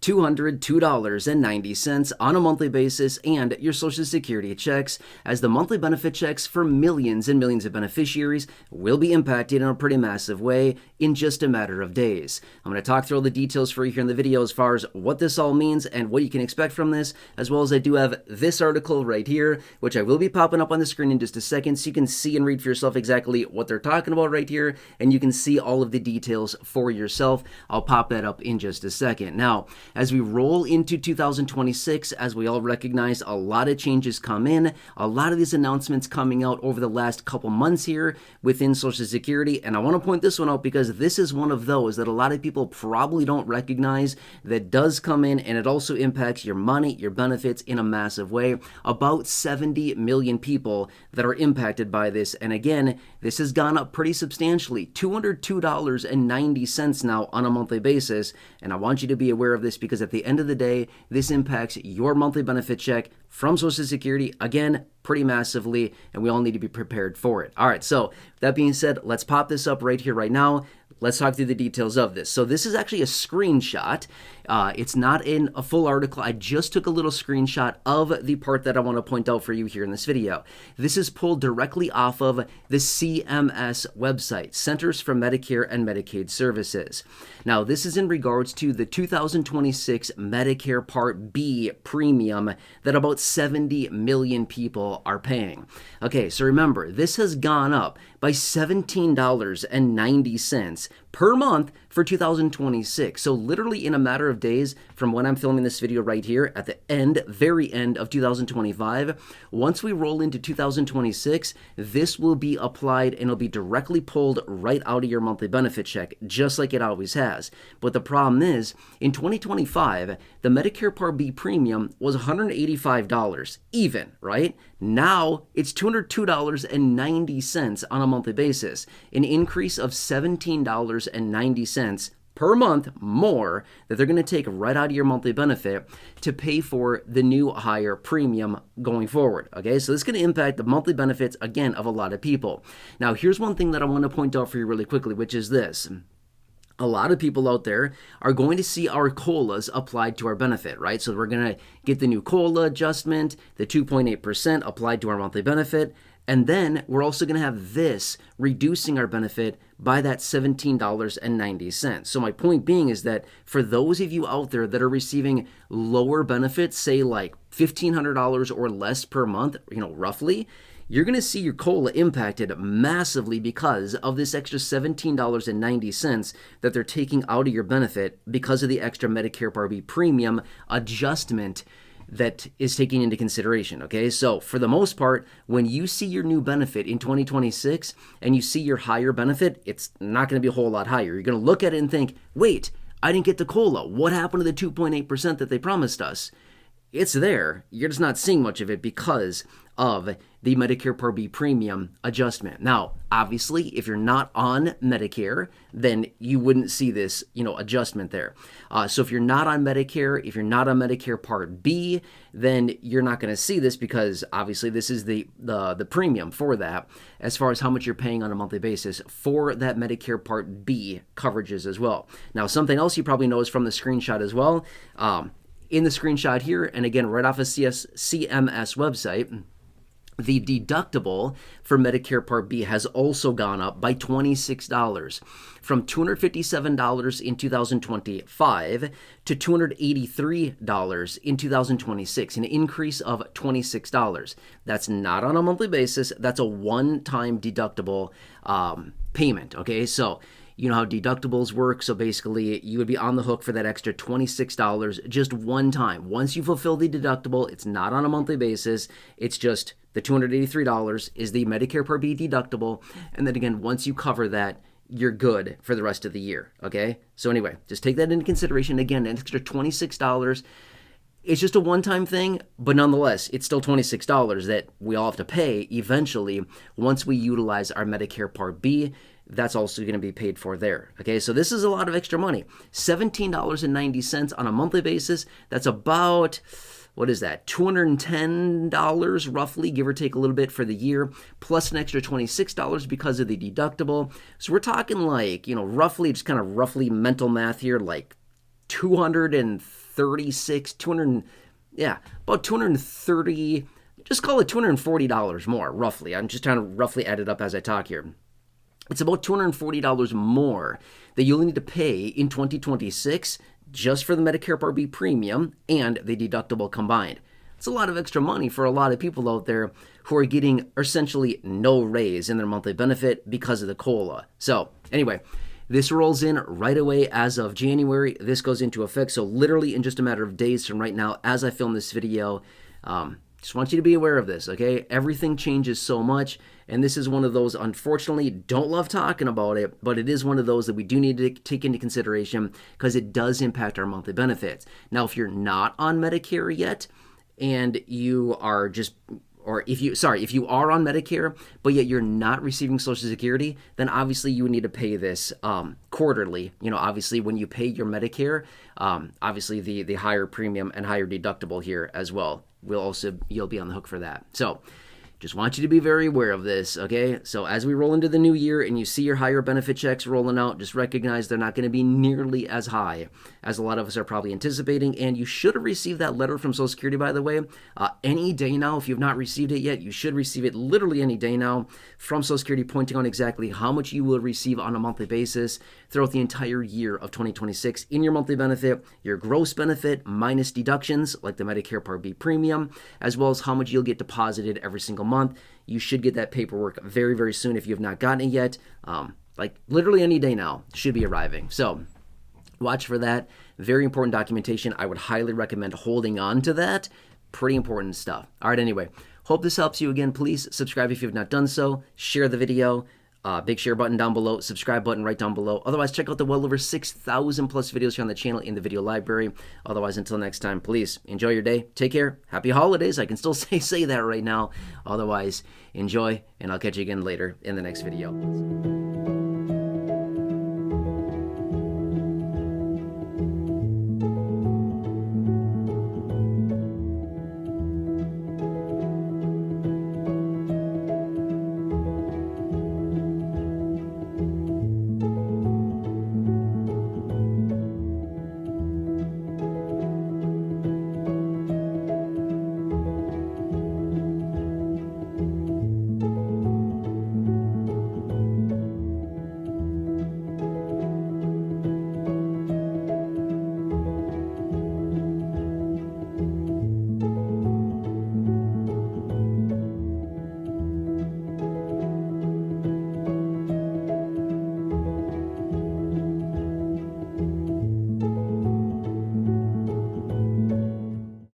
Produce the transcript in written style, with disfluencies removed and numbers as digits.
$202.90 on a monthly basis, and your Social Security checks, as the monthly benefit checks for millions and millions of beneficiaries will be impacted in a pretty massive way in just a matter of days. I'm going to talk through all the details for you here in the video as far as what this all means and what you can expect from this, as well as I do have this article right here, which I will be popping up on the screen in just a second so you can see and read for yourself exactly what they're talking about right here, and you can see all of the details for yourself. I'll pop that up in just a second. Now, as we roll into 2026, as we all recognize, a lot of changes come in, a lot of these announcements coming out over the last couple months here within Social Security, and I want to point this one out because this is one of those that a lot of people probably don't recognize that does come in, and it also impacts your money, your benefits in a massive way. About 70 million people that are impacted by this, and again, this has gone up pretty substantially, $202.90 now on a monthly basis, and I want you to be aware of this because at the end of the day, this impacts your monthly benefit check from Social Security, again, pretty massively, and we all need to be prepared for it. All right, so that being said, let's pop this up right here, right now. Let's talk through the details of this. So this is actually a screenshot. It's not in a full article. I just took a little screenshot of the part that I want to point out for you here in this video. This is pulled directly off of the CMS website, Centers for Medicare and Medicaid Services. Now, this is in regards to the 2026 Medicare Part B premium that about 70 million people are paying. Okay, so remember, this has gone up by $17.90 per month for 2026. So literally in a matter of days from when I'm filming this video right here at the very end of 2025, once we roll into 2026, this will be applied and it'll be directly pulled right out of your monthly benefit check, just like it always has. But the problem is, in 2025, the Medicare Part B premium was $185 even, right? Now it's $202.90 on a monthly basis, an increase of $17.90 per month more that they're going to take right out of your monthly benefit to pay for the new higher premium going forward. Okay, so this is going to impact the monthly benefits again of a lot of people. Now, here's one thing that I want to point out for you really quickly, which is this. A lot of people out there are going to see our COLAs applied to our benefit, right? So we're going to get the new COLA adjustment, the 2.8% applied to our monthly benefit, and then we're also going to have this reducing our benefit by that $17.90. So my point being is that for those of you out there that are receiving lower benefits, say like $1,500 or less per month, roughly, you're going to see your COLA impacted massively because of this extra $17.90 that they're taking out of your benefit because of the extra Medicare Part B premium adjustment that is taken into consideration, okay? So for the most part, when you see your new benefit in 2026 and you see your higher benefit, it's not going to be a whole lot higher. You're going to look at it and think, wait, I didn't get the COLA. What happened to the 2.8% that they promised us? It's there. You're just not seeing much of it because of the Medicare Part B premium adjustment. Now, obviously, if you're not on Medicare, then you wouldn't see this, adjustment there. So if you're not on Medicare, if you're not on Medicare Part B, then you're not going to see this because obviously this is the premium for that as far as how much you're paying on a monthly basis for that Medicare Part B coverages as well. Now, something else you probably noticed from the screenshot as well, in the screenshot here, and again, right off of CMS website, the deductible for Medicare Part B has also gone up by $26 from $257 in 2025 to $283 in 2026, an increase of $26. That's not on a monthly basis. That's a one-time deductible payment, okay? So you know how deductibles work, so basically you would be on the hook for that extra $26 just one time. Once you fulfill the deductible, it's not on a monthly basis, it's just the $283 is the Medicare Part B deductible, and then again, once you cover that, you're good for the rest of the year, okay? So anyway, just take that into consideration. Again, an extra $26. It's just a one-time thing, but nonetheless, it's still $26 that we all have to pay eventually once we utilize our Medicare Part B. That's also going to be paid for there. Okay, so this is a lot of extra money. $17.90 on a monthly basis. That's about, what is that, $210 roughly, give or take a little bit for the year, plus an extra $26 because of the deductible. So we're talking like, roughly, just kind of roughly mental math here, like 236, 200, yeah, about 230, just call it $240 more, roughly. I'm just trying to roughly add it up as I talk here. It's about $240 more that you'll need to pay in 2026 just for the Medicare Part B premium and the deductible combined. It's a lot of extra money for a lot of people out there who are getting essentially no raise in their monthly benefit because of the COLA. So anyway, this rolls in right away as of January. This goes into effect. So literally in just a matter of days from right now, as I film this video, just want you to be aware of this, okay? Everything changes so much, and this is one of those, unfortunately, don't love talking about it, but it is one of those that we do need to take into consideration because it does impact our monthly benefits. Now, if you're not on Medicare yet, and you are just, or if you are on Medicare, but yet you're not receiving Social Security, then obviously you would need to pay this quarterly. You know, obviously when you pay your Medicare, obviously the higher premium and higher deductible here as well you'll be on the hook for that. So just want you to be very aware of this, okay? So as we roll into the new year and you see your higher benefit checks rolling out, just recognize they're not going to be nearly as high as a lot of us are probably anticipating. And you should have received that letter from Social Security, by the way, any day now. If you've not received it yet, you should receive it literally any day now from Social Security, pointing out exactly how much you will receive on a monthly basis throughout the entire year of 2026 in your monthly benefit, your gross benefit minus deductions like the Medicare Part B premium, as well as how much you'll get deposited every single month. You should get that paperwork very, very soon if you have not gotten it yet. Like literally any day now should be arriving. So watch for that. Very important documentation. I would highly recommend holding on to that. Pretty important stuff. All right, anyway, hope this helps you. Again, please subscribe if you have not done so. Share the video. Big share button down below, subscribe button right down below. Otherwise, check out the well over 6,000 plus videos here on the channel in the video library. Otherwise, until next time, please enjoy your day. Take care. Happy holidays. I can still say that right now. Otherwise, enjoy, and I'll catch you again later in the next video.